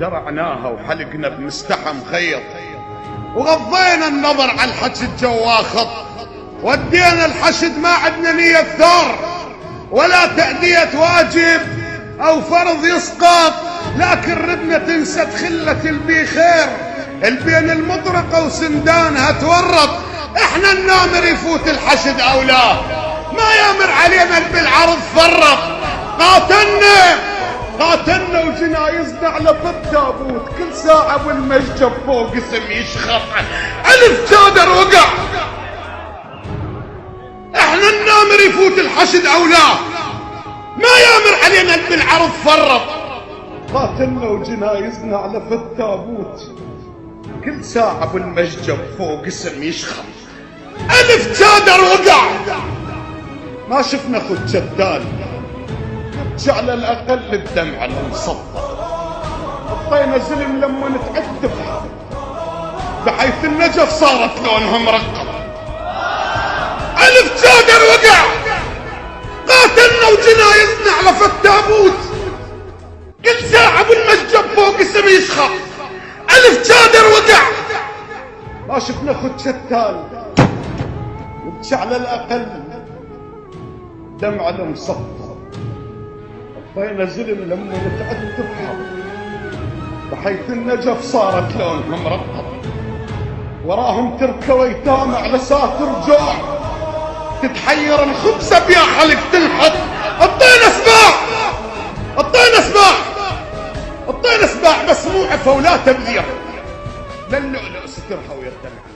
درعناها وحلقنا بمستحى مخيط، وغضينا النظر على الحشد جوا خط، ودينا الحشد ما عدنا نية ثار ولا تأدية واجب أو فرض يسقط، لكن ردنا تنسى خلة البيخير البين المطرقة وسندانها تورط. احنا النامر يفوت الحشد أولاه، ما يامر علينا بالعرض فرط. قاتلنا وجنايزنا على التابوت، كل ساعة والمشجب فوق اسم يشخط، ألف جادر وقع. احنا النامر يفوت الحشد أولاه، ما يامر علينا بالعرض فرط. قاتلنا وجنايزنا على التابوت، كل ساعة والمشجب فوق اسم يشخط، ألف جادر وقع. ما شفنا خد جدال جعل الأقل الدمع المصدق، حطينا زلم لما نتعتف بحيث النجف صارت لونها مرقم، ألف جادر وقع. قاتلنا وجنايزنا على التابوت، كل ساعة بالمسجد فوق اسم يشخط، ألف جادر وقع. ما شفنا خد شتال وجعل الأقل دمع المصدق، حطينا زلم لما نتعتف بحيث النجف صارت لونها مرقم، وراهم تركة ويتامى على ساتر جوع، تتحير الخبزة بيا حلق تنحط. الطينا سباع بس مو عفا ولا تبذير، للؤلؤ سترها ويردمع.